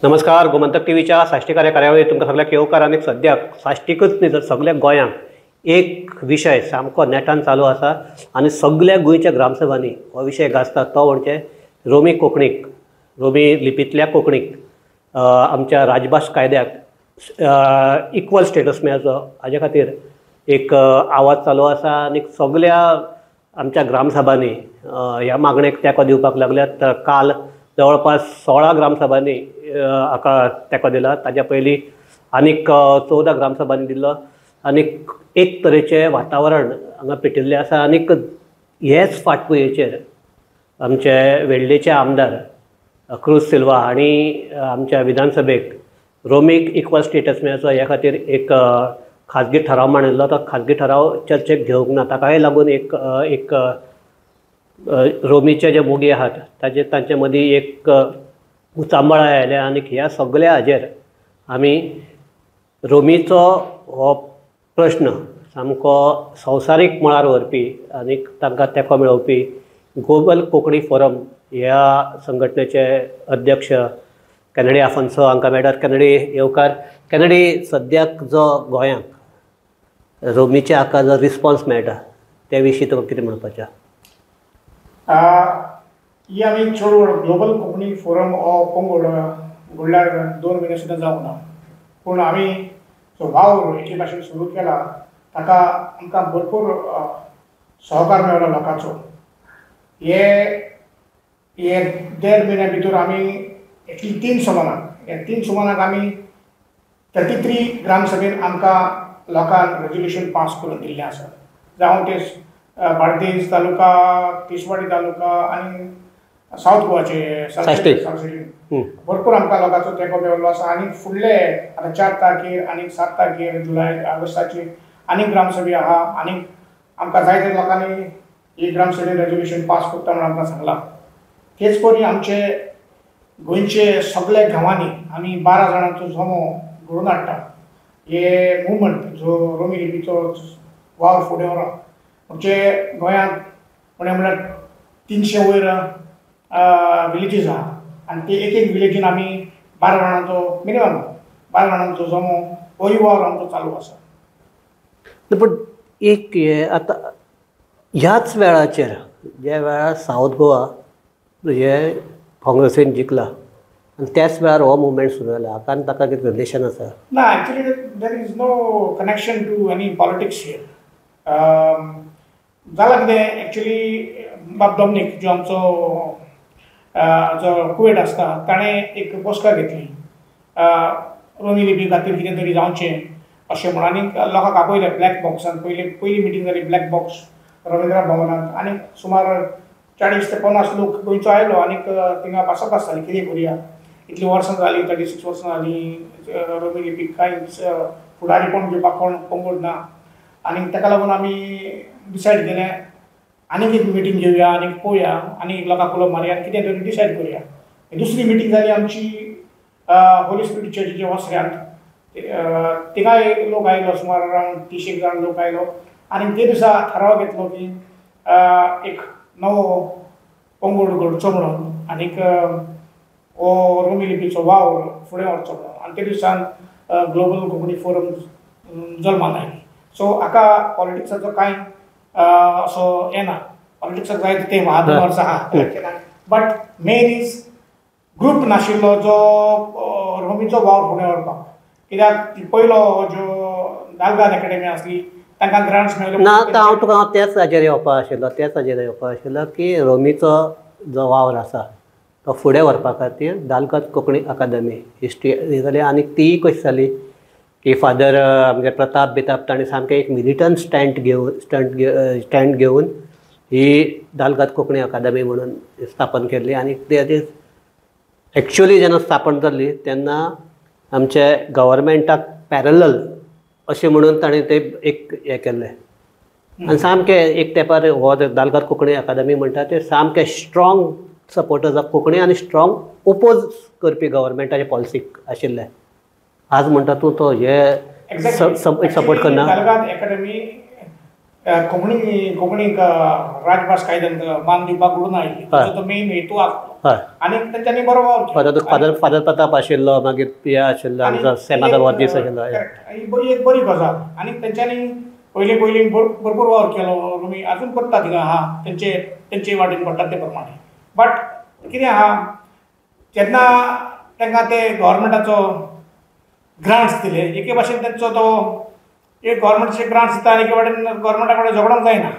नमस्कार. गोमंतक टीव्हीच्या साश्टीकार कार्यावळीत तुमकां सगळ्याक येवकार. आनी सद्याक साश्टीकच न्ही तर सगळ्या गोंयांक एक विशय सामको नेटान चालू आसा आनी सगळ्या गोंयच्या ग्रामसभांनी हो विशय गाजता. तो म्हणजे रोमी कोंकणीक, रोमी लिपींतल्या कोंकणीक आमच्या राजभास कायद्याक इक्वल स्टेटस मेळचो हाजे खातीर एक आवाज चालू आसा. आनी सगळ्या आमच्या ग्रामसभांनी ह्या मागणेक तेंको दिवपाक लागल्यात. काल जवळपास 16 ग्रामसभांनी हाका तेंको दिला. ताज्या पयलीं आनीक 14 ग्रामसभांनी दिल्लो. आनीक एक तरेचें वातावरण हांगा पेटिल्लें आसा. आनीक हेच फाटभुंयेचेर आमचे वेल्डेचे आमदार क्रूज सिल्वा हांणी आमच्या विधानसभेक रोमीक इक्वल स्टेटस मेळचो ह्या खातीर एक खाजगी ठराव मांडिल्लो. तो खाजगी ठराव चर्चेक घेवंक ना. ताकाय लागून एक रोमीचे जे मोगी आहात तांचे मदीं एक उचांबळाय आयल्या. आनीक ह्या सगळ्या हाजेर आमी रोमीचो हो प्रश्न सामको संवसारीक मळार व्हरपी आनीक तांकां तेंको मेळोवपी ग्लोबल कोंकणी फोरम ह्या संघटनेचे अध्यक्ष कॅनडी आफोन्सो हांकां मेळटात. कॅनडी येवकार. कॅनडी, सद्याक जो गोंयांक रोमीच्या हाका जो रिस्पॉन्स मेळटा त्या विशीं तुका कितें म्हणपाचें? ही आमी चड ग्लोबल कोंकणी फोरम हो पंगड घडल्यार 2 म्हयने सुद्दां जावंक ना. पूण आमी जो वावर एके भाशेन सुरू केला ताका आमकां भरपूर सहकार मेळ्ळो लोकांचो. हे 1.5 म्हयन्या भितर आमी एटली 3 सुमाराक आमी 33 ग्रामसभेन आमकां लोकांक रेजोल्युशन पास करून दिल्लें आसा. जावं ते बार्देस तालुका, तिसवाडी तालुका आनी सावथ गोवाचे भरपूर आमकां लोकांचो तेंको मेळिल्लो आसा. आनी फुडले आतां 4 तारखेर आनी 7 तारखेर जुलय ऑगस्टाचेर आनीक ग्रामसभा आहा. आनीक आमकां जायते लोकांनी ही ग्रामसभेन रेजोल्युशन पास करता म्हणून आमकां सांगलां. तेच परी आमचे गोंयचे सगळे गांवांनी आमी 12 जाणांचो जमो घडोवन हाडटा. हे मुवमेंट जो रोमी लिपीचो वावर फुडें व्हरप म्हणजे गोंयांत म्हणल्यार 300 वयर विलेजीस आहा. आनी ते एक विलेजीन आमी 12 जाणांचो मिनिमम 12 जाणांचो जमो होय वावर आमचो चालू आसा. पूण एक हे आतां ह्याच वेळाचेर ज्या वेळार सावथ गोवा हे काँग्रेसीन जिखला आनी त्याच वेळार हो मुवमेंट सुरू जाला. हाका आनी ताका कितें रिलेशन आसा? ना, actually there is no connection to any politics here. जालां कितें, एक्चुअली बाब डॉमिनीक जो आमचो जो कुवेट आसता ताणें एक बसका घेतली रोमी लिपी खातीर कितें तरी जावचें अशें म्हणून. आनी लोकांक आपयलें ब्लॅक बॉक्सान. पयली मिटींग जाली ब्लॅक बॉक्स रविंद्र भवनांत. आनी सुमार 40 ते 50 लोक गोंयचो आयलो. आनीक थिंगा भासाभास जाली कितें करुया. इतलीं वर्सां जालीं, 36 वर्सां जालीं रोमी लिपीक कांय फुडारीपण घेवपाक कोण पंगड ना. आनी ताका लागून आमी डिसायड केलें आनीक एक मिटींग घेवया आनीक पळोवया आनीक लोकांक उलोवप मारया आनी कितें तरी डिसायड करुया. दुसरी मिटींग जाली आमची होली स्पिरीट चर्चीच्या वसऱ्यांत. तिगाय लोक आयलो, सुमार अरावंड 30 जाण लोक आयलो. आनी ते दिसा थाराव घेतलो की एक नवो पंगड घडचो म्हणून आनीक हो रोमी लिपीचो वावर फुडें व्हरचो म्हणून. आनी ते दिसान ग्लोबल कोंकणी फोरम जल्माक आयली. सो हाका पॉलिटिक्साचो कांय असो हें ना. पॉलिटिक्साक जाय ते महादुर्स आहा. बट मेन इज ग्रूप नाशिल्लो जो रोमीचो वावर फुडें व्हरपाक. कित्याक पयलो ज्यो दालगाद एकाडेमी आसली तांकां ग्रांट्स मेळ्ळ्यो ना. आतां हांव तुका त्याच हाजेर येवपाक आशिल्लो की रोमीचो जो वावर आसा तो फुडें व्हरपा खातीर दालगाद कोंकणी अकादमी हिस्ट्री जाली. आनी ती कशी जाली की फादर आमचे प्रताप बिताप ताणें सामकें एक मिलिटंट स्टँड घेवन ही दालगाद कोंकणी अकादमी म्हणून स्थापन केल्ली. आनी ती एक्चुअली जेन्ना स्थापन जाल्ली तेन्ना आमचे गव्हर्मेंटाक पॅरलल अशें म्हणून ताणें तें एक हें केल्लें. आनी सामकें एक तेंपार हो दालगाद कोंकणी अकादमी म्हणटा ते सामके स्ट्रॉंग सपोर्टर्स ऑफ कोंकणी आनी स्ट्रॉंग ओपोज करपी गव्हर्मेंटाचे पॉलिसीक आशिल्ले. आज म्हणटा तूं तो हे सपोर्ट करना. दालगाद एकाडेमी कोंकणीक राजभास कायद्यान मान दिवपाक घडून आयिल्ली तो मेन हेतू आसलो आनी तेंच्यांनी बरो फादर प्रताप आशिल्लो मागीर हे आशिल्लो आमचो सेमादा वर्दीस आशिल्लो ही एक बरी गजाल आनी तेंच्यांनी पयलीं भरपूर वावर केलो तुमी अजून करता थिंगा आहा तेंचे वाटेन पडटा ते प्रमाणे बट कितें आहा जेन्ना तांकां ते गव्हर्मेंटाचो ग्रांट्स दिले एके भाशेन तेंचो तो एक गव्हर्मेंटाचे ग्रांट्स दिता आनी एके वाटेन गव्हर्मेंटा कडेन झगडोंक जायना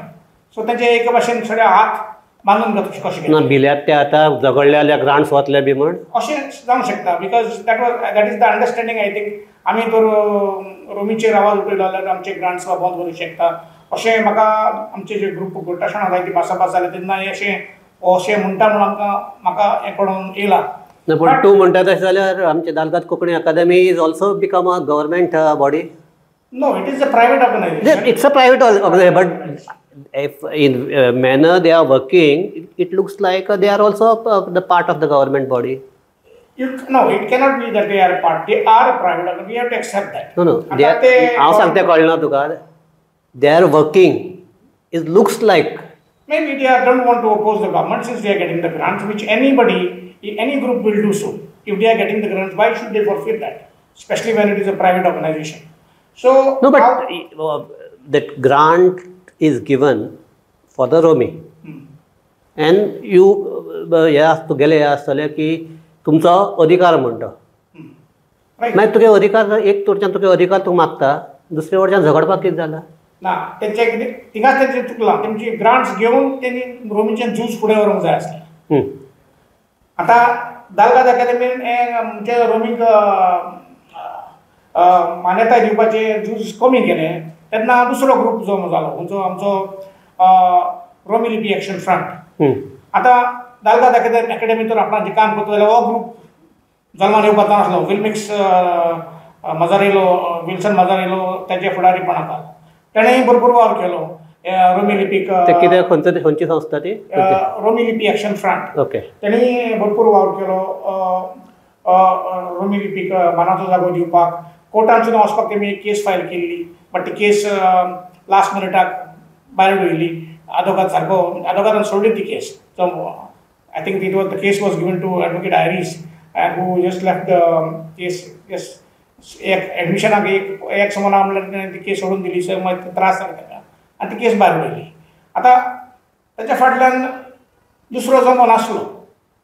सो तेंचे एके भाशेन सगळे हात बांदून घेता कशें भिल्यात ते आतां झगडले जाल्यार ग्रांट्स वतले बी म्हण अशें जावंक शकता because that is the understanding I think आमी तर रोमीचेर आवाज उठयलो जाल्यार आमचे ग्रांट्स बंद करूंक शकता अशें म्हाका आमचे जे ग्रूप गोटाशणां जायती भासाभास जाले तेन्ना अशें म्हणटा म्हणून म्हाका हें कळून येयला पण तूं म्हणटा तशें जाल्यार आमचे Dalgado Konkani Academy is also become a government body No, it is a private organization. It's a private organization, but if in manner they are working, it looks like they are also the part of the government body. No, it cannot be that they are a part. They are a private organization. We have to accept that. No. How सांगते कळना तुका? They are working. It looks like. Maybe they don't want to oppose the government since they are getting the grants, which any group will do so. If they are getting the grants, why should they forfeit that? Especially when it is a private organization. So no, but that grant is given for the Romi, and you तू गेले आसतले की तुमचो अधिकार म्हणटा मागीर तुगे अधिकार एक तोरच्यान तुगे अधिकार तूं मागता दुसरे वटच्यान झगडपाक कितें जालां ना तेंचे थिंगाच तेंचे चुकलां तेंची ग्रांट्स घेवन तेणी रोमीचें जूज फुडें व्हरूंक जाय आसलें आतां दालगाद अकादेमीन म्हणजे रोमीक मान्यताय दिवपाचे जूज कमी केले तेन्ना दुसरो ग्रूप जो जालो खंयचो आमचो रोमी लिपी एक्शन फ्रंट आतां दालगाद अकादेमी तर आपणाचें काम करता जाल्यार हो ग्रूप जल्मान येवपाचो नासलो विल्सन मजारेलो तेचे फुडारीपणांत तेणेंय भरपूर वावर केलो रोमी लिपीक खंयची संस्था ती रोमी लिपी एक्शन फ्रंट ओके तेणेंय भरपूर वावर केलो रोमी लिपीक मानाचो जागो दिवपाक कोर्टान सुद्दां वचपाक तेमी एक केस फायल केल्ली बट ती केस लास्ट मिनिटाक भायर उडयली आदोगादान सोडली ती case so I think the case was given to advocate Iris and who just left the case एक एडमिशनाक एक समोर म्हणल्यार ती केस सोडून दिली सो मागीर त्रास जालो ताका आनी ती केस भायर उडयली आतां ताच्या फाटल्यान दुसरो जमो नासलो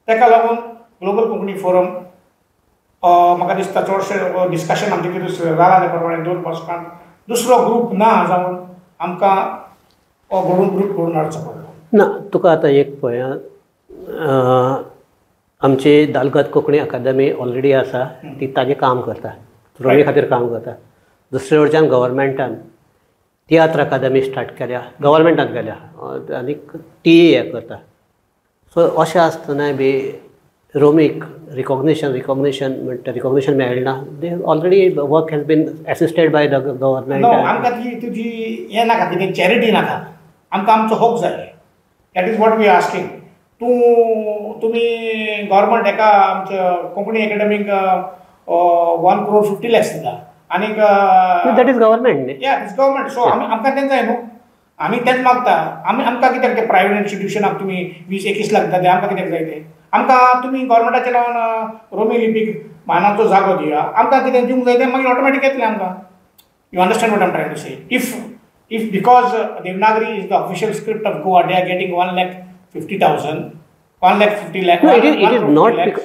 ताका लागून ग्लोबल कोंकणी फोरम म्हाका दिसता चडशे डिस्कशन आमचे कितें जालां त्या प्रमाणे 2 वर्सांत दुसरो ग्रूप ना जावन आमकां हो ग्रूप घडून हाडचो पडलो ना तुका आतां एक पळय आमची दालगाद कोंकणी अकादेमी ऑलरेडी आसा ती ताजें काम करता रोमी खातीर काम करता दुसरे वटच्यान गव्हर्मेंटान तियात्र अकादेमी स्टार्ट केल्या गव्हर्मेंटान केल्या आनी ती हें करता सो अशें आसतना बी रोमीक रिकॉग्निशन मेळना they already work has been assisted by the government आमकां ती तुजी हें नाका कितें चॅरिटी नाका आमकां आमचो हक जाय that is what we are asking तुमी गव्हर्मेंट हेका आमच्या कोंकणी एकेडमीक 1,50,00,000 दिता आनीक दॅट इज गव्हर्मेंट या इट्स गव्हर्मेंट सो आमकां तें जाय न्हू आमी तेंच मागता आमकां कित्याक ते प्रायवेट इन्स्टिट्युशनाक तुमी 20-21 लाख दिता ते आमकां कित्याक जाय ते आमकां तुमी गव्हर्मेंटाच्या नांवान रोमी लिपीक मानाचो जागो दिया आमकां कितें दिवंक जाय तें मागीर ऑटोमॅटीक येतलें आमकां you understand what I am trying to say if because Devanagari is the official script of Goa they are getting 1,50,000 1,50,000 No,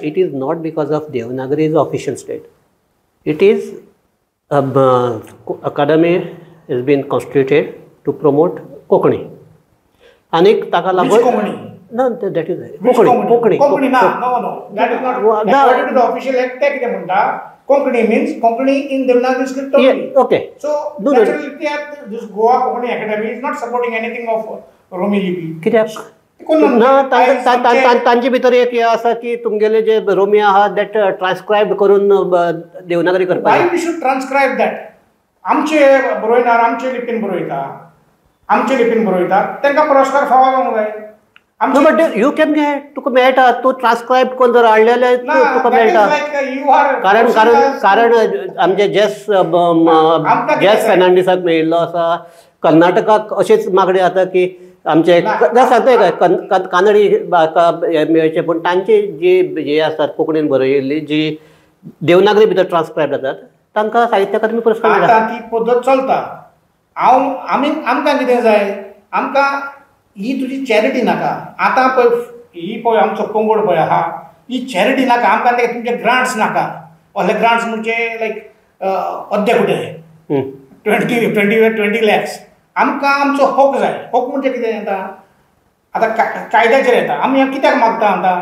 it is not because of Devanagari is official state. It is academy has been constituted to promote Konkani. Anik taka Konkani? No, that is Konkani. No. That is not. According to the official act, take them unda. Konkani means Konkani in Devanagari script only. Yeah, okay. So naturally, this Goa Konkani Academy is not supporting anything of Romi Lipi. कित्याक ना तांचे भितर एक हे आसा की तुमगेले जे Romney आहा दॅट ट्रान्सक्रायब करून देवनागरी करपाक वाय वी शूड ट्रान्सक्रायब दॅट आमचे बरोयणार आमचे लिपीन बरोयता तांकां पुरस्कार फावो जावंक जाय no but you can get तुका मेळटा तूं ट्रान्सक्रायब करून जर हाडलेले तुका मेळटा कारण आमचे जेस फेर्नांडीसाक मेळिल्लो आसा कर्नाटकाक अशेच मागणी जाता की आमचे सांगताय काय कानडी मेळचे, पूण तांची जी असतात कोंकणीन बरयल्ली जी देवनागरी भितर ट्रान्सक्रायब जातात तांकां साहित्य अकादमी पुरस्कार मेळटा. ती पद्दत चलता. आमकां कितें जाय, आमकां ही तुजी चॅरिटी नाका. आतां पळय ही पळय आमचो पंगड पळय आहा, ही चॅरिटी नाका आमकां. ते तुमचे ग्रांट्स नाका. असले ग्रांट्स म्हणजे लायक अद्दे कुठे 20 लॅक्स. आमकां आमचो हक जाय. हक म्हणजे कितें येता, आतां कायद्याचेर येता. आमी कित्याक मागता आतां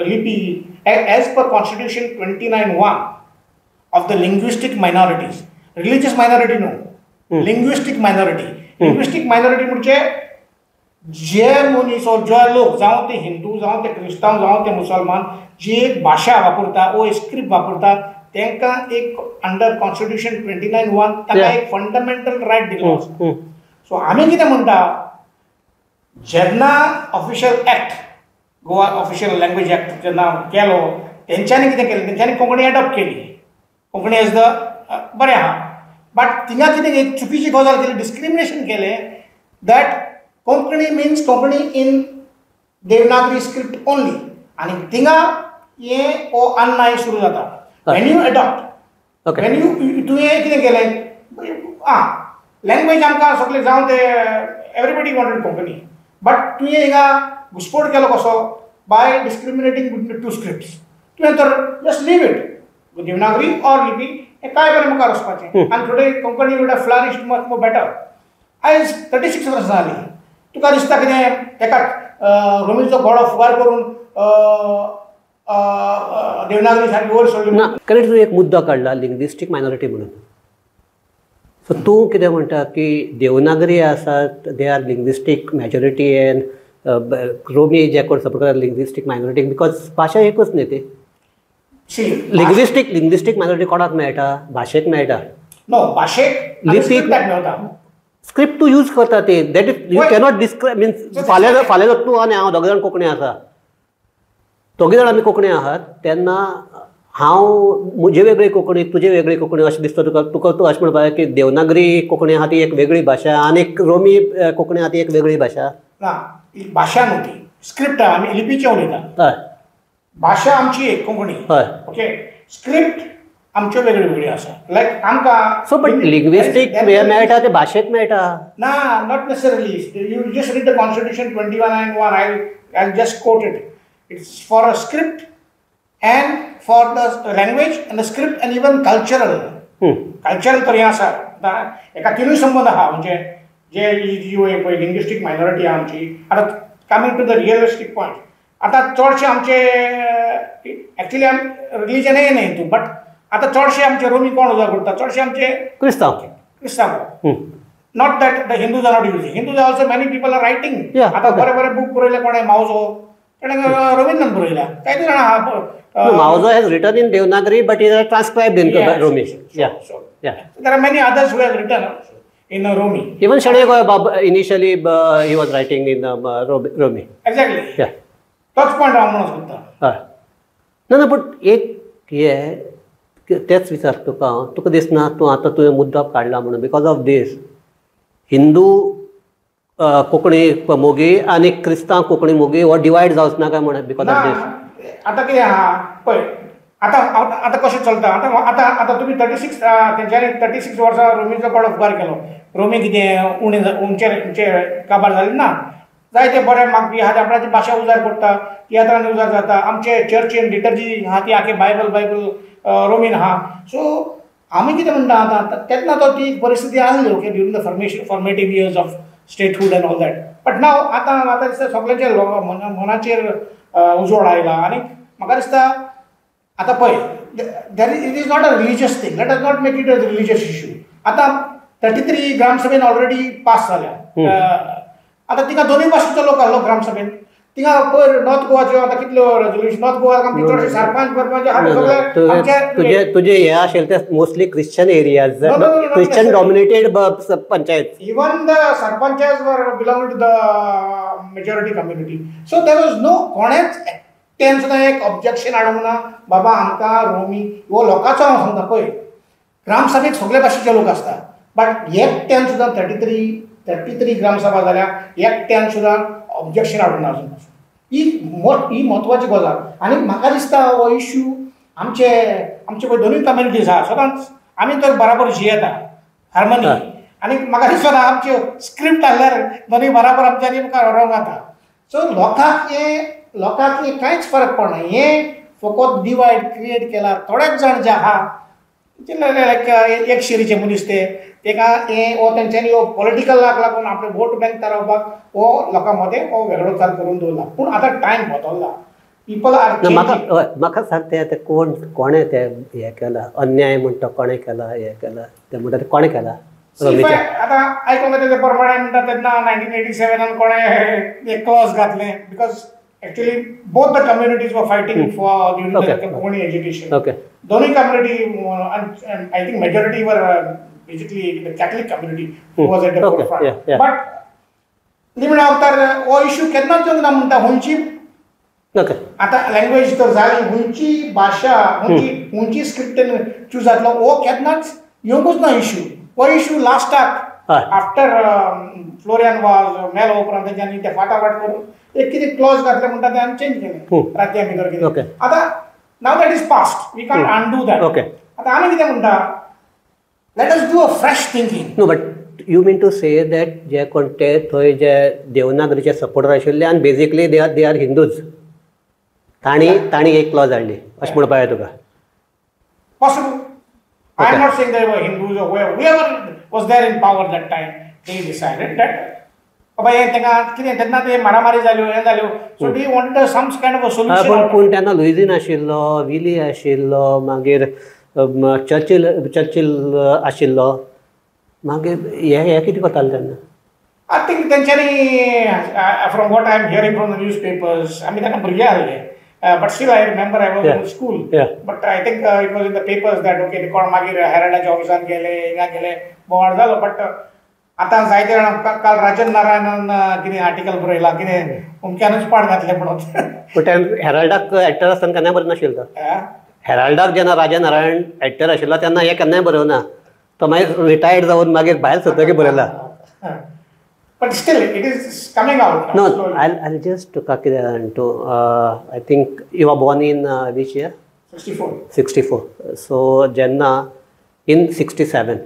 लिपी as per constitution 29(1) of the linguistic minorities. Religious minority न्हू, लिंग्विस्टीक मायनॉरिटी. लिंग्विस्टीक मायनॉरिटी म्हणजे जे मनीस वा जे लोक, जावं ते हिंदू जावं ते क्रिस्तांव जावं ते मुसलमान, जी एक भाशा वापरता वो स्क्रिप्ट वापरता, तांकां एक अंडर कॉन्स्टिट्यूशन 29(1) तांकां एक फंडामेंटल रायट दिलो. सो आमी कितें म्हणटा, जेन्ना official act Goa official language act जेन्ना केलो, तेंच्यांनी कितें केलें, तेंच्यांनी कोंकणी एडॉप्ट केली. कोंकणी एज द बरें आहा. बट थिंगा कितें एक चुकीची गजाल केली, डिस्क्रिमिनेशन केलें that Konkani means Konkani in Devanagari script only. आनी थिंगा हें हो अन्याय सुरू जाता. Wien you adopt, Wien you तुवें कितें केलें, लँग्वेज आमकां सगळें जावं ते एवरीबडी वॉन्टेड कोंकणी, बट तुवें हिंगा घुसपोट केलो कसो, by discriminating between two scripts. तुवें तर just leave it, Devanagari or लिपी हें काय बरें मुखार वचपाचें. आनी today Konkani would have flourished much more better. आयज 36 वर्सां जालीं. तुका दिसता कितें एका रोमीचो घोडो फुगार करून देवनागरी सारकी वयर सोडली ना? कारण तूं एक मुद्दो काडला लिंग्विस्टीक मायनॉरिटी म्हणून. सो तूं कितें म्हणटा की देवनागरी आसात they are linguistic majority and Romi जे कोण सपोर्ट करतात लिंग्विस्टीक मायनॉरिटी, बिकॉज भाशा एकूच न्ही ती. लिंग्विस्टीक मायनॉरिटी कोणाक मेळटा? भाशेक मेळटा. नो, भाशेक लिपीक मेळटा. स्क्रिप्ट तूं यूज करता ते, that is you cannot describe. Means फाल्यां तूं आनी हांव दोग जाण कोंकणी आसा, दोगी जाण आमी कोंकणी आहात, तेन्ना हांव म्हजे वेगळी कोंकणी तुजे वेगळी कोंकणी अशें दिसता तुका तूं अशें म्हणपाक की देवनागरी कोंकणी आहा ती एक वेगळी भाशा आनी रोमी कोंकणी आहा ती एक वेगळी भाशा. ना, भाशा न्हू ती, स्क्रिप्ट आमी लिपीचें उलयता. हय, भाशा आमची एक कोंकणी. हय, ओके. स्क्रिप्ट आमच्यो वेगळ्यो वेगळ्यो आसा. लायक आमकां सो बट लिंग्विस्टीक मेळटा ते भाशेक मेळटा ना, not necessarily. You just read the constitution 21(1). I just quote it. It's for a script and for the language and the script and even cultural. Cultural तर हें आसा. एका तिनूय संबंद आहा. म्हणजे जे जी पळय लिंग्विस्टीक मायनॉरिटी आहा आमची. आतां coming to the realistic point, आतां चडशे आमचे एक्चुअली रिलिजनय न्ही हितून, बट आतां चडशे आमचे रोमी कोण उजार करता? चडशे आमचे क्रिस्तांव. Not that the Hindus are not using. Hindus also many people are writing. आतां बरे बरे बूक बरयले कोणें? मावजो. रोमीन बरयल्या. कांय जाणां आहा. Mauzo has written in Devanagari, but he has transcribed into Romi. Yeah. There are many others who have written in Romi. Even Shadeghoy initially he was writing in Romi. Exactly. Yeah. Touch point हांव म्हणून सांगता. ना but एक हे तेच विचार तुका दिसना तूं आतां तुवें मुद्दो काडला म्हणून because of these Hindu Konkani मोगी आनी क्रिस्तांव कोंकणी मोगी हो डिवायड जावच ना काय म्हणून बिकॉज ऑफ दीस. आतां कितें आहा पळय, आतां कशें चलता? आतां तुमी 36 तेंच्यांनी 36 वर्सां रोमीचो कोडो फुगार केलो. रोमी कितें उंचे काबार जाली ना. जायते बरे मागपी आहा, आपणाची भाशा उजार करता, तियात्रांनी उजार जाता. आमचे चर्चीन लिटर्जी आहा ती आखी बायबल रोमीन आहा. सो आमी कितें म्हणटा आतां, तेन्ना तो ती परिस्थिती आसली okay during the formative years of statehood and all that. But now आतां दिसता सगळ्यांचे मनाचेर उजवाड आयला. आनी म्हाका दिसता आतां पळय, it is not a religious thing. Let us not make it a religious issue. आतां 33 ग्रामसभेन ऑलरेडी पास जाल्या. आतां तिका दोनूय भाशेचो लोक आहलो ग्रामसभेन. थिंगा पयर नॉर्थ गोवाच्यो आतां कितल्यो रेजोल्युशन, नॉर्थ गोवा आमचे चडशे सरपंच तुजे हे आशिल्ले ते mostly Christian areas, Christian dominated panchayat. Even the sarpanches were belong to the majority community. So there was no कोणेच एकट्यान सुद्दां एक ऑब्जेक्शन हाडूंक ना बाबा आमकां रोमी वो लोकांचो हांव सांगता पळय. ग्रामसभेक सगळे भाशेचे लोक आसता. बट एकट्यान सुद्दां 33 ग्रामसभा जाल्या, एकट्यान सुद्दां ऑब्जेक्शन हाडून अजून ही म्हत्वाची गजाल. आनी म्हाका दिसता हो इश्यू आमचे पळय दोनूय कम्युनिटीज आहा सदांच आमी तर बराबर जियेता हार्मनी. आनी म्हाका दिसना आमच्यो स्क्रिप्ट हाडल्यार दोनूय बराबर आमच्यांनी मुखार व्हरोंक जाता. सो लोकांक हे कांयच फरक पडना. हे फकत डिवायड क्रिएट केला. थोडेच जाण जे आहा लायक एक शिरीचे मनीस तेका हो तेंच्यांनी हो पॉलिटिकलाक लागून आपले वोट बँक तारोवपाक हो लोकां मदें हो वेगळो चाल करून दवरला. पूण आतां टायम बदलला. पीपल आर म्हाका सांग ते कोणें ते हें केला अन्याय म्हणटा कोणें केला हें केला ते म्हणटा ते कोणें केला. आतां आयकूंक येता ते परमनंट तेन्ना 1987 कोणें एक क्लॉज घातलें because actually both the communities were fighting for during the Kokani agitation. Doni community and I think majority were basically the Catholic community who was at the forefront. But limit after o issue केन्ना चंगना म्हणटा हुंची आता language तर जाली हुंची भाषा हुंची script choose जातलो हो केन्नाच येवंकूच ना इश्यू. हो इश्यू लास्टाक आफ्टर फ्लोरियन वॉज मेलो उपरांत तेंच्यांनी ते फाटाफाट करून एक कितें क्लॉज घातले म्हणटा ते आमी चेंज केले राज्या भितर कितें. आतां now that is past we can't undo that. आतां आमी कितें म्हणटा let us do a fresh thinking. No but you mean to say that जे कोण ते थंय जे देवनागरीचे सपोर्टर आशिल्ले आनी बेजिकली दे आर हिंदूज ताणी एक क्लॉज हाडली अशें म्हणपाक जाय तुका. Possible. I am not saying they were Hindus or whoever was there in power that time. They decided that तेन्ना ते मारामारी जाल्यो हें जाल्यो. So they wanted some kind of a solution. पूण तेन्ना लुइजीन आशिल्लो, विली आशिल्लो, मागीर चर्चिल आशिल्लो. मागीर हे कितें करताले तेन्ना? I think तेंच्यांनी from what I am hearing from the newspapers आमी तेन्ना भुरगे आसले. But still I remember I was in school. But I think it was in the papers that okay they कोण मागीर हेराल्डाच्या ऑफिसान गेले हिंगा गेले बोवाळ जालो. बट आतां जायते जाणां काल राजन नारायणान कितें आर्टिकल बरयला कितें उमक्यानूच पाड घातले म्हणून. पूण हेराल्डाक एक्टर आसतना केन्नाय बरो नाशिल्लो तो. हेराल्डाक जेन्ना राजन नारायण एक्टर आशिल्लो तेन्ना हे केन्नाय बरोवना. तो मागीर रिटायर्ड जावन मागीर भायर सरतकीर बरयला. But still, it is coming out. No, I'll just talk to. I think you were born in which year? 64. 64. So जेन्ना in 67.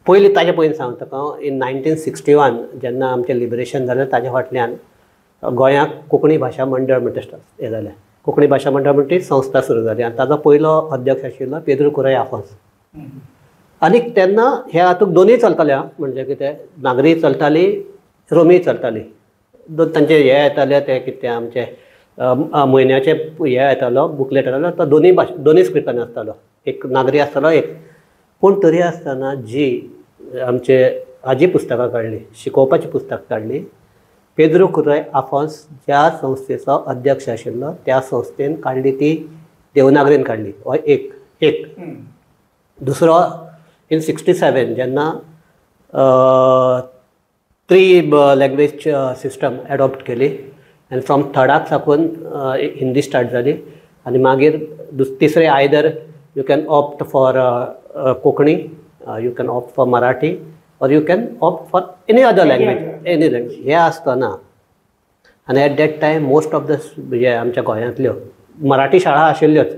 पयलीं ताजे पयलीं सांगता तुका in 1961 जेन्ना आमचें लिबरेशन जालें ताजे फाटल्यान गोंयांत कोंकणी भाशा मंडळ म्हणटा हें जालें. कोंकणी भाशा मंडळ म्हणटा संस्था सुरू जाली आनी ताजो पयलो अध्यक्ष आशिल्लो पेद्रू कुराय आफोन्स. आनी तेन्ना हे हातूंत दोनूय चलताले म्हणजे कितें नागरी चलताली रोमी चलताली. तांचे हे येताले ते कितें आमचे म्हयन्याचे हे येतालो बुकलेट येतालो तो दोनूय स्क्रिप्टांनी आसतालो. एक नागरी आसतालो एक. पूण तरी आसतना जी आमचे हाजी पुस्तकां काडली शिकोवपाची पुस्तकां काडली पेद्रू कुराय आफोन्स ज्या संस्थेचो अध्यक्ष आशिल्लो त्या संस्थेन काडली ती देवनागरीन काडली. हो एक. दुसरो in 67 जेन्ना 3 लँग्वेज सिस्टम एडॉप्ट केली आनी फ्रॉम थर्डाक साकून हिंदी स्टार्ट जाली आनी मागीर तिसरे either you can opt for Konkani, you can opt for Marathi or you can opt for any other language. हे आसतना आनी at that time most of the जे आमच्या गोंयांतल्यो मराठी शाळा आशिल्ल्योच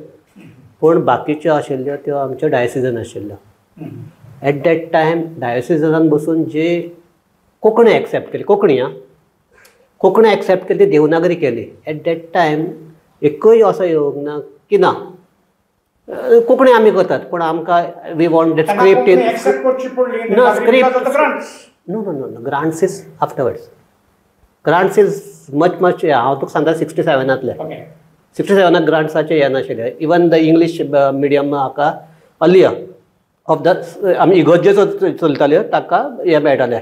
पूण बाकीच्यो आशिल्ल्यो त्यो आमच्यो डायसिजन आशिल्ल्यो. एट दॅट टायम डायोसिजनान बसून जे कोंकणी एक्सेप्ट केली कोंकणी एक्सेप्ट केली ती देवनागरी केली. एट दॅट टायम एकूय असो येवंक ना की ना कोंकणी आमी करतात पूण आमकां we want that script in no script no grants is afterwards. Grants is much हांव तुका सांगता 67 67 ग्रांट्साचे हे नाशिल्ले. इवन द इंग्लीश मिडियम हाका अर्लियर ऑफ द आमी इगर्ज्यो चलताल्यो ताका हे मेळटाले.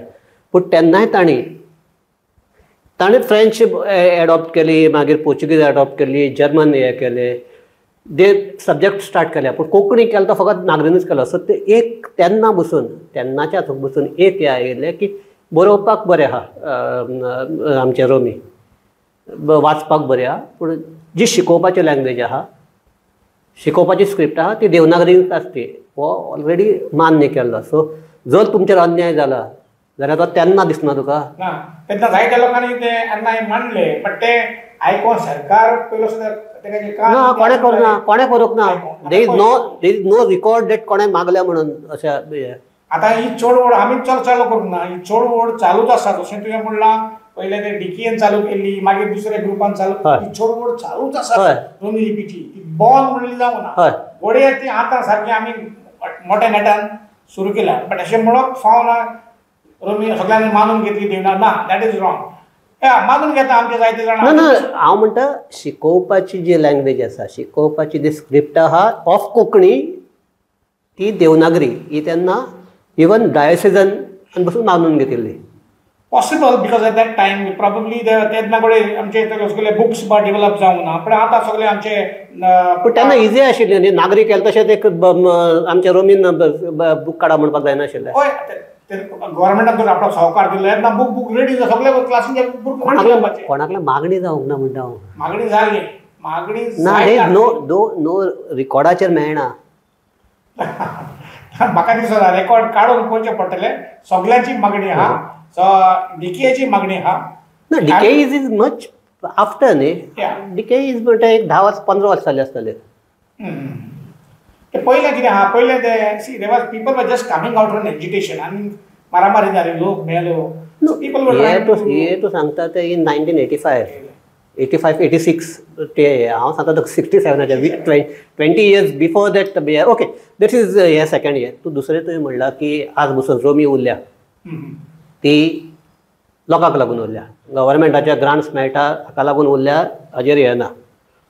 पूण तेन्नाय ताणी फ्रेंच एडॉप्ट केली मागीर पोर्चुगीज एडॉप्ट केली जर्मन हे केले जे सब्जेक्ट स्टार्ट केले पूण कोंकणी केलो तो फकत नागरीनूच केलो. सो ते एक तेन्ना बसून तेन्नाच्या हातूंत बसून एक हे आयिल्लें की बरोवपाक बरें आहा आमचे रोमी वाचपाक बरें आहा पूण जी शिकोवपाची लँग्वेज आहा शिकोवपाची स्क्रिप्ट आहा ती देवनागरींत आसती हो ऑलरेडी मान्य केल्लो. सो जर तुमचेर अन्याय जाला जाल्यार तो तेन्ना दिसना तुका? ना तेन्ना जायत्या लोकांनी ते अन्याय मांडले बट ते आयकोन सरकार पयलो सुद्दां ना कोणे करूना, कोणे करूंक ना. There is no record date कोणे मागल्या म्हणून अशें. आता ही चळवळ आमी चालू करूंक ना, ही चळवळ चालूच आसा. जशें तुवें म्हणलां पयले ते डीकेएन चालू केल्ली, मागीर दुसऱ्या ग्रुपान चालू, ही चळवळ चालूच आसा. रोमी लिपीची ती बॉल म्हणली जावं ना, घोडये ती आतां सारकी आमी मोठ्या नेटान सुरू केल्या. बट अशें म्हणप फावना रोमी सगळ्यांनी मानून घेतली देवना ना, दॅट इज रॉंग. मानून घेता आमचे जायते जाण. ना हांव म्हणटा शिकोवपाची जी लँग्वेज आसा, शिकोवपाची जी स्क्रिप्ट आहा ऑफ कोंकणी ती देवनागरी ही तेन्ना इवन डायोसिजन बसून मानून घेतिल्ली. Possible because at that time probably तेन्ना कडेन आमचे सगळे बुक्स डेव्हलप जावंक ना. पण आतां सगळे आमचे पूण तेन्ना इजी आशिल्लें न्ही, नागरी केलें तशेंच एक आमच्या रोमीन बूक काडा म्हणपाक जायनाशिल्लें. हय गव्हर्मेंटान जर आपलो सहकार दिलो येतना बूक रेडी सगळे क्लासीचे बूक कोणाकल्या मागणी जावंक ना म्हणटा हांव. मागणी जाली, मागणी ना नो रिकॉर्डाचेर मेळना. म्हाका दिसता रेकॉर्ड काडून पळोवचें पडटलें. सगळ्यांची मागणी आहा, डीकेची मागणी आहा. ना डीके इज मच आफ्टर न्ही. डीके इज म्हणटा एक 10-15 वर्स जाले आसतले. पयलें कितें आहा, पयलें ते C there was people were just coming out from education आनी मारामारी जाली, लोक मेलो. हे तूं सांगता ते इन 1985-86 ते हांव सांगता 67 20 years before that. Okay that is हे सेकंड इयर. तूं दुसरें तुवें म्हणलां की आज बसून रोमी उरल्या ती लोकांक लागून उरल्या, गव्हर्मेंटाचे ग्रांट्स मेळटा हाका लागून उरल्या, हाजेर येना.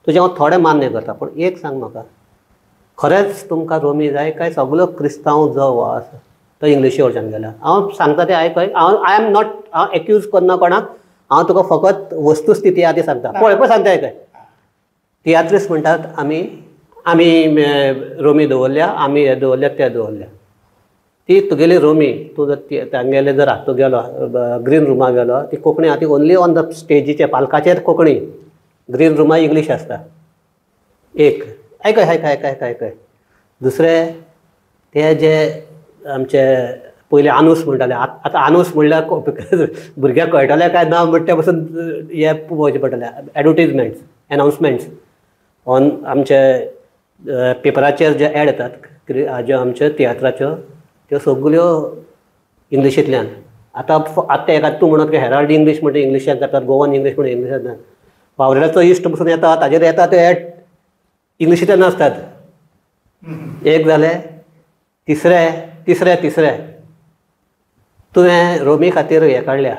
तुजें हांव थोडें मान्य करता. पूण एक सांग म्हाका, खरेंच तुमकां रोमी जाय काय सगळो क्रिस्तांव जो आसा तो इंग्लिशी वरच्यान गेला? हांव सांगता तें आयकय. आय एम नॉट, हांव एक्यूज करना कोणाक, हांव तुका फकत वस्तुस्थिती आहा ती सांगता. पळय सांगता आयकय. तियात्रिस्ट म्हणटात आमी रोमी दवरल्या, आमी हे दवरल्या ते दवरल्या. ती तुगेली रोमी तूं जर तांगेले जर तूं गेलो ग्रीन रुमाक गेलो, ती कोंकणी आहा ती ओन्ली ऑन द स्टेजीचेर पालकाचेर कोंकणी, ग्रीन रुमाक इंग्लीश आसता. एक आयकय. दुसरें ते जे आमचे पयले आनूस म्हणटाले, आतां आनूस म्हणल्यार भुरग्यांक कळटलें काय ना म्हणटा ते पासून हे पळोवचें पडटलें. एडवर्टिजमेंट्स, अनाउन्समेंट्स ऑन आमचे पेपराचेर जे एड येतात ज्यो आमच्यो तियात्राच्यो, त्यो सगल्यो इंग्लिशींतल्यान. आतां एका तूं म्हणत की हेराल्ड इंग्लीश म्हणटा इंग्लिशांत जातात, गोवन इंग्लीश म्हणटा इंग्लिशांत जातात. वावरेचो इश्ट पसून येता ताजेर येता ते एड इंग्लिशींतल्यान आसतात. एक जालें. तिसरें तुवें रोमी खातीर हें काडल्या,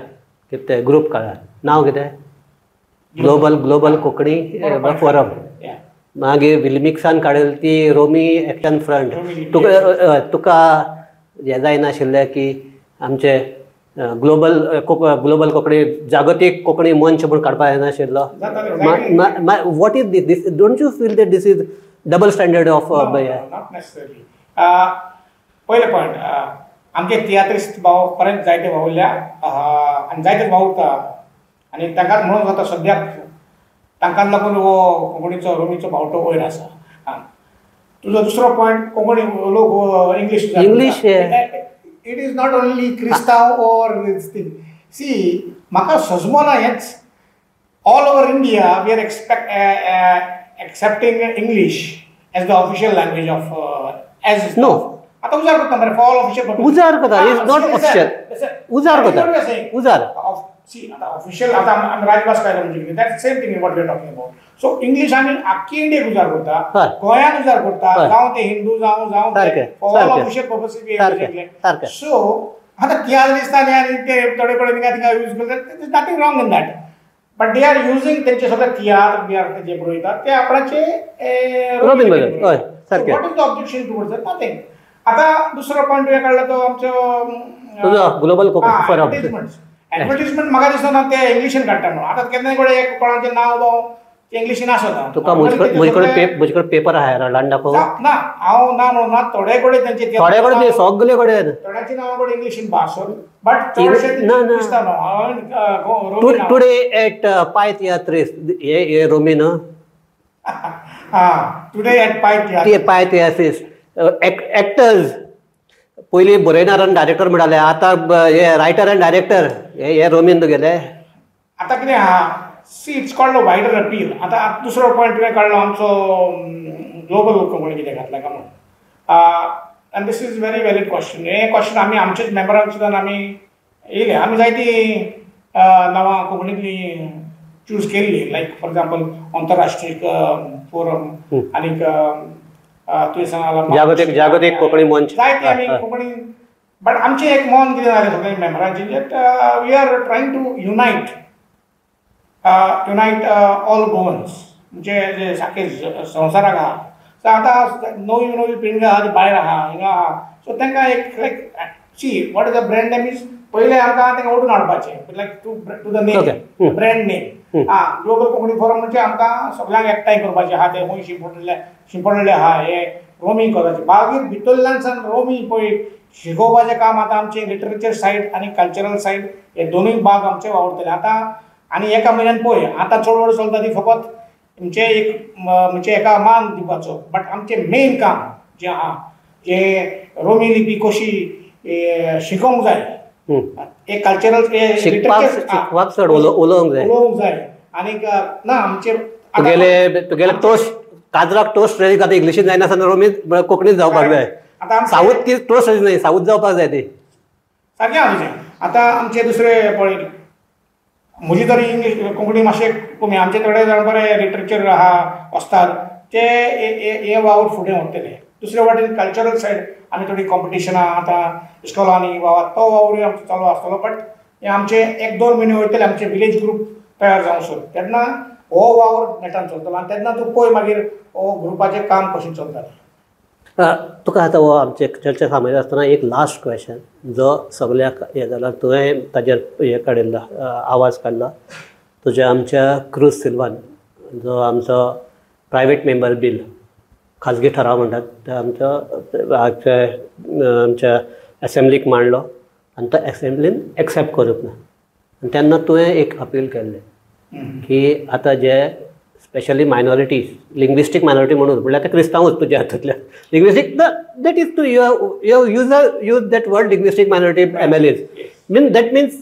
कितें ग्रूप काडला, नांव कितें? Global Konkani forum. मागीर विलमिक्सान काडली ती रोमी एक्शन फ्रंट. तुका हें जायनाशिल्लें की आमचे ग्लोबल कोंकणी जागतीक कोंकणी मंच म्हूण काडपाक येनाशिल्लो? What is this? Don't you feel that this is double standard of? Not necessary. पयले पॉयंट, आमचे तियात्रिस्ट भाव खरेंच जायते भावल्या आनी जायते भावता आनी ताकाच म्हणून जाता सद्याक तांकां लागून हो कोंकणीचो रोमीचो भावटो वयर आसा. तुजो दुसरो पॉयंट, कोंकणी लोक English. It is not only क्रिस्तांव ऑर दिस थिंग. सी म्हाका सजमोना हेंच all over India we are accepting English as the official language of as no. आता उजार करता मरे फॉल ऑफिशियल उजार करता इज नॉट ऑफिशियल. उजार करता उजार. सी आता ऑफिशियल आता आमी राजभास कायदो म्हणजे that same thing what we are talking about. So English आमी आख्खी इंडियेक उजार करता, गोंयान उजार करता, जावं ते हिंदू जावं ऑल ऑफिशियल पर्पसीस. सो आता तियात्र दिसताले आनी ते थोडे कडेन थिंगा यूज करतात. There is nothing wrong in that. But they are using तेंचे सगळे तियात्र बियात्र जे बरयतात ते आपणाचे रोमीन बरोबर. हय सारकें. What is the objection towards that? Nothing. आता दुसरो पॉयंट तुवें काडला तो आमचो ग्लोबल कोंकणी फोरम. एडवर्टिजमेंट म्हाका दिसना ते इंग्लिशीन काडटा म्हणून. आतां केन्नाय कडेन एक कोणाचें नांव बाव ते इंग्लिशीन आसता. तुका म्हजे कडेन पेपर आहा हेराल्डान दाखोव. ना हांव ना म्हणना, थोडे कडेन तेंचे थोडे कडेन सगळे कडेन थोड्यांची नांवां कडेन इंग्लिशीन भासोन बट चडशे दिसता न्हू. टुडे एट पाय तियात्रिस्ट हे रोमी न्हू. टुडे एट पाय तियात्रिस्ट एक्टर्स पयलीं बरयणार आनी डायरेक्टर म्हणटाले, आतां हे रायटर आनी डायरेक्टर हे रोमीन तुगेले. आतां कितें आहा, see it's called wider appeal. आतां दुसरो पॉयंट तुवें काडलो आमचो ग्लोबल कोंकणी कितें घातला काय म्हणून. And this is very valid question. हे क्वेश्चन आमी आमचेच मेंबरांक सुद्दां आमी येयले. आमी जायतीं नांवां कोंकणींतलीं चूज केल्ली, लायक फॉर एग्जाम्पल अंतरराष्ट्रीय फोरम आनीक तुवें सांगला जागतीक कोंकणी मंच, जायती आमी कोंकणी. बट आमचें एक मन कितें जालें सगळ्या मेंबरांचें, that we are trying to unite all Goans, म्हणजे जे सारके संवसाराक आहा. सो आतां नवी नवी पिळगी आहा ती भायर आहा, हिंगा आहा. सो तांकां एक like see what is the brand name is, पयलें आमकां तांकां ओडून हाडपाचें, like to the name, brand name. Global Konkani forum म्हणजे आमकां सगळ्यांक एकठांय करपाचें आहा. ते खंय शिंपडलें आहा हे रोमी कॉलेज. मागीर भितरल्यान सावन रोमी पळय शिकोवपाचें काम आतां आमचें लिटरेचर सायड आनी कल्चरल सायड हे दोनूय भाग आमचे वावरतले. आतां आनी एका म्हयन्यान पळय आतां चळवळ चलता ती फकत म्हणजे एका मान दिवपाचो. बट आमचें मेन काम जें आहा, जे रोमी लिपी कशी शिकोवंक जाय, एक कल्चरल उलोवंक जाय. आनीक ना आमचे तुगेले टोस्ट काजराक टोस्ट रेडी आतां इंग्लिशीन जायना रोमी कोंकणीत जावपाक जाय. आतां साऊथ ती टोस्ट रेडी न्हय, साऊथ जावपाक जाय ती सारकें आहा तुजें. आतां आमचे दुसरे पळय, म्हजी तरी इंग्लीश कोंकणी मातशें कमी. आमचे थोडे जाण बरे लिटरेचर आहा वस्ताद, ते हे वावर फुडें व्हरतले. दुसरे वाटेन कल्चरल सायड आमी थोडी कॉम्पिटिशनां आतां इस्कॉलांनी वा तो वावरूय आमचो चालू आसतलो. बट हे आमचे 1-2 म्हयने वयतले आमचे विलेज ग्रूप तयार जावंसर. तेन्ना हो वावर नेटान चलतलो आनी तेन्ना तूं पळय मागीर हो ग्रुपाचें काम कशें चलतलें. तुका आतां हो आमचे चर्चा सामायिक आसतना एक लास्ट क्वेश्चन जो सगळ्याक हे जाला, तुवें ताजेर हे काडिल्लो आवाज काडला. तुज्या आमच्या क्रूज सिल्वान जो आमचो प्रायवेट मेंबर बील खाजगी ठराव म्हणटात ते आमच्या एसेंब्लीक मांडलो आनी तो एसेंब्लीन एक्सेप्ट करूंक ना. आनी तेन्ना तुवें एक अपील केल्लें की आतां जे स्पेशली मायनॉरिटीज, लिंग्विस्टीक मायनॉरिटी म्हणून म्हळ्यार ते क्रिस्तांवूच तुज्या हातूंतल्यान linguistic that is to use that word linguistic minority MLAs that means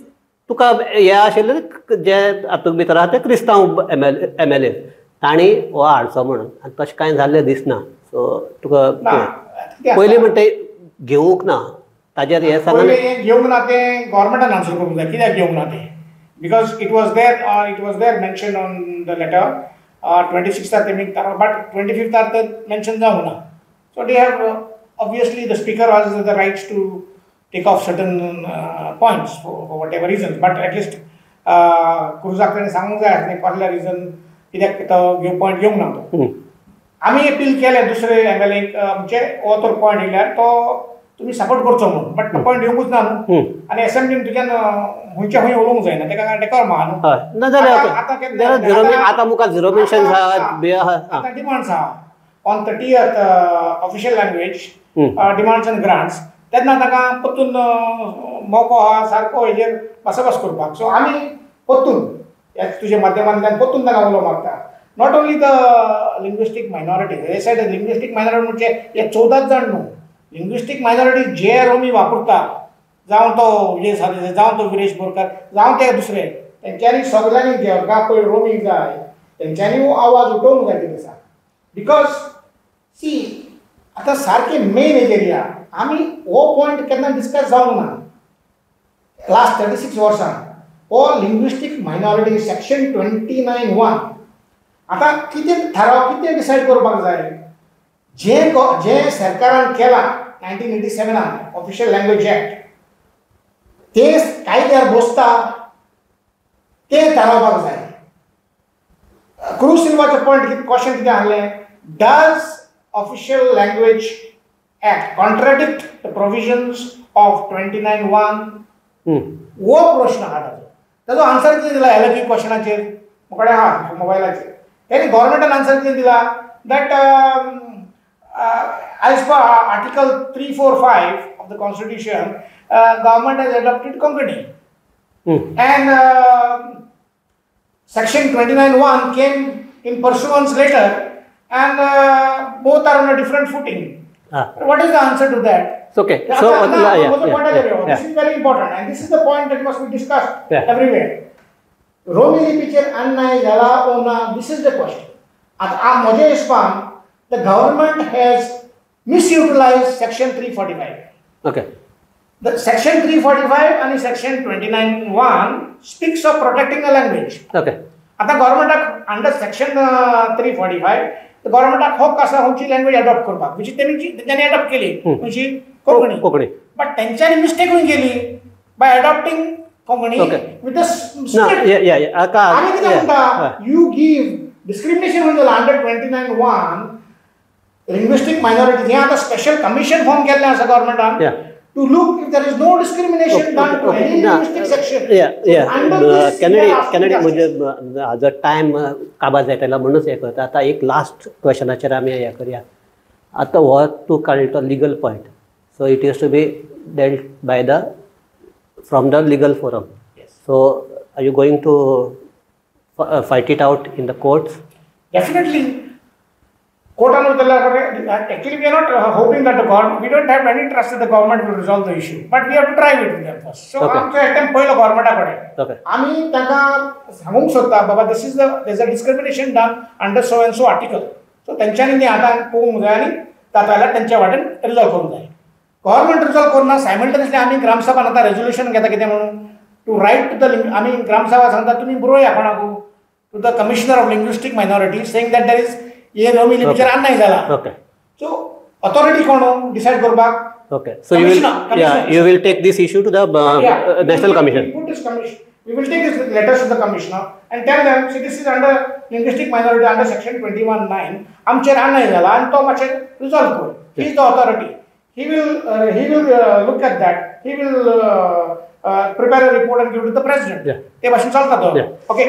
तुका हे आशिल्ले जे हातूंत भितर आहा ते क्रिस्तांव MLAs तांणी हो हाडचो म्हणून. आनी तशें कांय जाल्लें दिसना. सो तुका पयलीं म्हणटा घेवंक ना ताजेर हे सांगलें घेवंक ना तें गव्हर्मेंटान आन्सर करूंक जाय कित्याक घेवंक ना तें. Because it was there mention on the letter 26th तेमी, बट 25th ते मेन्शन जावंक ना. So they have obviously the speaker has the rights to take off certain points for whatever reason. But at least क्रुजाक ताणें सांगूंक जाय आसलें कसल्या रिजन कित्याक तो पॉयंट घेवंक ना तो. आमी अपील केलें दुसरे MLA म्हणजे हो तर पॉयंट येयल्यार तो तुमी सपोर्ट करचो म्हणून. बट तो पॉयंट येवंकूच ना न्हू. आनी एसेंब्लीन तुज्यान खंयच्या खंय उलोवंक जायना, तेका डेकोरम आहा न्हू. ना जाल्यार आतां मुखार झिरो मेन्शन आतां डिमांड्स आहा on 30th official language demands end grants. तेन्ना ताका परतून मोको आहा सारको हेजेर भासाभास करपाक. सो आमी परतून तुजे माध्यमांतल्यान परतून ताका उलो मारता. Not only the linguistic minority, हे सायड लिंग्विस्टीक मायनॉरिटी म्हणजे हे 14 जाण न्हू. लिंग्विस्टीक मायनॉरिटी जे रोमी वापरता, जावं तो विजय साळुंखे, जावं तो विरेश बोरकार, जावं ते दुसरे, तेंच्यांनी सगळ्यांनी जेवका पळय रोमी जाय तेंच्यांनी आवाज उठोवंक जाय ते दिसा. बिकॉज सी आतां सारके मेन हेजेर या आमी हो पॉयंट केन्ना डिस्कस जावंक ना. लास्ट 36 वर्सां हो लिंग्विस्टीक मायनॉरिटी सेक्शन 29(1) आतां कितें थाराव कितें डिसायड करपाक जाय. जे सरकारान केला 1987 ऑफिशियल लँग्वेज एक्ट, ते कायद्यार बसता ते थारावपाक जाय. क्रूज सिल्वाचो पॉयंट क्वेश्चन कितें आहलें, does official language act contradict the provisions of 29(1) हो प्रश्न आहा ताजो आन्सर कितें दिला LFE क्वेश्चनाचेर मुखाडे आहा मोबायलाचेर. तेणी गव्हर्मेंटान आन्सर कितें दिला that as per Article 345 of the Constitution, government has adopted Konkani. And Section 29(1) came in pursuance later, and both are on a different footing. What is the answer to that? Okay. This is very important, and this is the point that must be discussed everywhere. Romi लिपीचेर अन्याय जाला ओ ना, this is the question. आता म्हज्या हिसपान the government has misutilized section 345. Okay. The section 345 and section 29(1) speaks of protecting the language. Okay. आता government under section 345 the government हक्क आसा खंयची लँग्वेज अडॉप्ट करपाक, म्हणजे त्यांनी अडॉप्ट केली खंयची कोंकणी. बट तेंच्यांनी मिस्टेकूय केली bye adopting Konkani with the आमी कितें म्हणटा, यू गिव डिस्क्रिमिनेशन म्हणजे अंडर 29(1) लिंग्विस्टीक मायनॉरिटीज हें आतां स्पेशल कमिशन फॉर्म केल्लें आसा गव्हर्मेंटान to look if there is no discrimination done to any linguistic section. Kennedy म्हणजे हाजो टायम काबार जायतलो म्हणूनच हें करता. आतां एक लास्ट क्वेश्चनाचेर आमी हें करया. आतां हो तूं काडलो तो legal point, so it is to be dealt by the from the legal forum. So are you going to fight it out in the courts? Definitely. Actually, we are not hoping that the government, we don't have any trust that the government will resolve the issue, but we have to try with them first. So, आमचो attempt पयलो government आमी तांकां सांगूंक सोदता बाबा there's a discrimination done under so and so article. So तेंच्यांनी न्ही आतां पळोवंक जाय आनी ताका तेंच्या वाटेन रिजॉल्व करूंक जाय. गव्हर्मेंट रिजॉल्व करना, सायमल्टेनियसली आमी ग्रामसभान आतां रेजोल्युशन घेता कितें म्हणून टू रायट टू द आमी ग्रामसभा सांगता तुमी बरोवया कोणाकू to the commissioner of linguistic minority saying that there is ये रोमी लिपीचेर अन्याय जाला. सो ऑथॉरिटी कोण डिसाइड करपाक? Okay. So you will take this issue to the National Commission. We will take this letters to the commissioner and tell them, see, this is under linguistic minority under section 21(9). आमचेर अन्याय जाला आणि तो मातशें resolve कर. He is the authority. He will look at that. He will prepare a report and give it to the president. ते भाशेन चलता तो. Okay.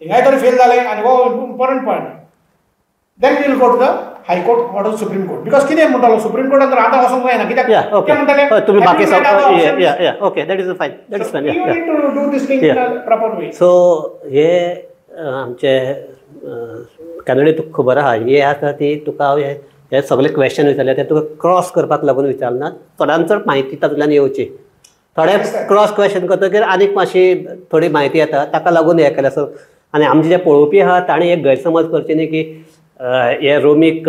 हिंगाय तरी फेल जालें आनी हो important point. Then we will go to the high court or supreme court, because कितें म्हणटालो सुप्रीम कोर्टान तर आतां वचोंक जायना कित्याक ते म्हणटाले तुमी बाकी okay that is fine, that is fine. You need to do this thing in a proper way. So हे आमचे कॅनेडी तुका खबर आहा हे आसा ती तुका हांव हे सगळे क्वेश्चन विचारले ते तुका क्रॉस करपाक लागून विचारना, चडांत चड म्हायती तातूंतल्यान येवची. थोडे क्रॉस क्वेश्चन करतकीर आनीक मातशी थोडी म्हायती येता ताका लागून हें केलें. सो आनी आमचे जे पळोवपी आहा तांणी एक गैरसमज करचे न्ही की हे रोमीक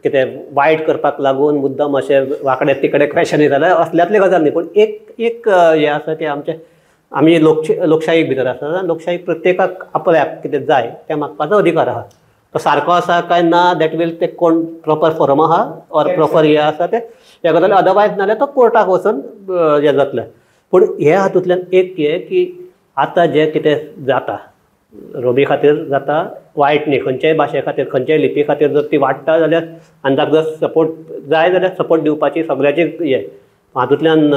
कितें वायट करपाक लागून मुद्दम अशें वांकडे तिकडे क्वेश्चन येताले, असल्यातली गजाल न्ही. पूण एक हें आसा तें आमी लोकशायेक भितर आसा. लोकशायेक प्रत्येकाक आपल्याक कितें जाय तें मागपाचो अधिकार आहा. तो सारको आसा काय ना दॅट वील ते कोण प्रॉपर फोरम आहा ऑर प्रॉपर हें आसा तें हें करतले. अदरवायज नाल्यार तो कोर्टाक वचून हें जातलें. पूण हे हातूंतल्यान एक हें की आतां जें कितें जाता रोमी खातीर जाता वायट न्ही, खंयच्याय भाशे खातीर खंयच्याय लिपी खातीर जर ती वाडटा जाल्यार आनी ताका जर सपोर्ट जाय जाल्यार सपोर्ट दिवपाची सगळ्याची हें. हातूंतल्यान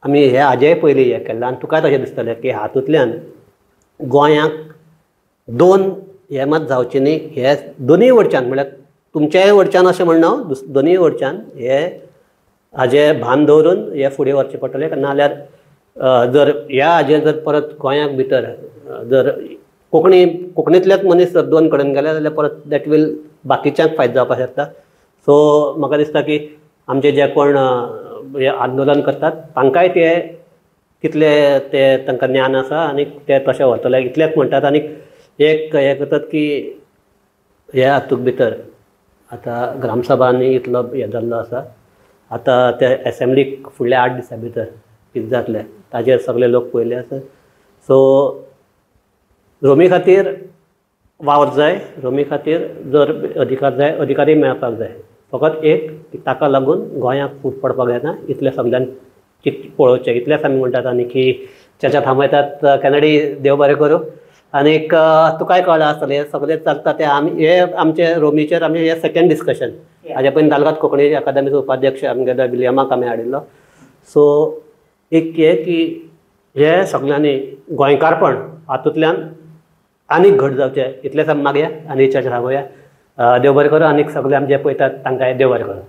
आमी हे हाजेय पयलीं हें केल्लें आनी तुकाय तशें दिसतलें की हातूंतल्यान गोंयांक दोन हें मात जावचें न्ही. हे दोनूय वटच्यान म्हळ्यार तुमच्याय वटच्यान अशें म्हणना दोनूय वटच्यान हे हाजें भान दवरून हे फुडें व्हरचें पडटलें. नाल्यार जर ह्या हाजेर जर परत गोंयांक भितर जर कोंकणींतलेच मनीस जर दोन कडेन गेले जाल्यार परत दॅट वील बाकीच्यांक फायदो जावपाक शकता. सो म्हाका दिसता की आमचे जे कोण हे आंदोलन करतात तांकांय ते कितले ते तांकां ज्ञान आसा आनी ते तशें व्हरतले इतलेंच म्हणटात. आनी एक हें करतात की हे हातूंत भितर आतां ग्रामसभांनी इतलो हें जाल्लो आसा. आतां ते एसेंब्लीक फुडल्या 8 दिसां भितर कितें जातलें ताजेर सगळे लोक पयले आसा. सो रोमी खातीर वावर जाय, रोमी खातीर जर अधिकारी मेळपाक जाय. फकत एक ताका लागून गोंयांक फूट पडपाक जायना इतलें सगळ्यांक पळोवचें. इतलेंच आमी म्हणटात आनी की चर्चा थांबयतात. कॅनेडी देव बरें करूं. आनीक तुकाय कळ्ळां आसतलें सगळें चलता तें आमी हे आमचे रोमीचेर आमी हे सेकंड डिस्कशन. हाजे पयलीं तालगत कोंकणी अकादेमीचो उपाध्यक्ष आमगेलो विलियमाक आमी हाडिल्लो. सो एक हें की हे सगळ्यांनी गोंयकारपण हातूंतल्यान आनीक घट जावचें इतलेंच आमी मागया आनी चर्चा थांबोवया. देव बरें करूं. आनीक सगळे आमी जे पळयतात तांकांय देव बरें करूं.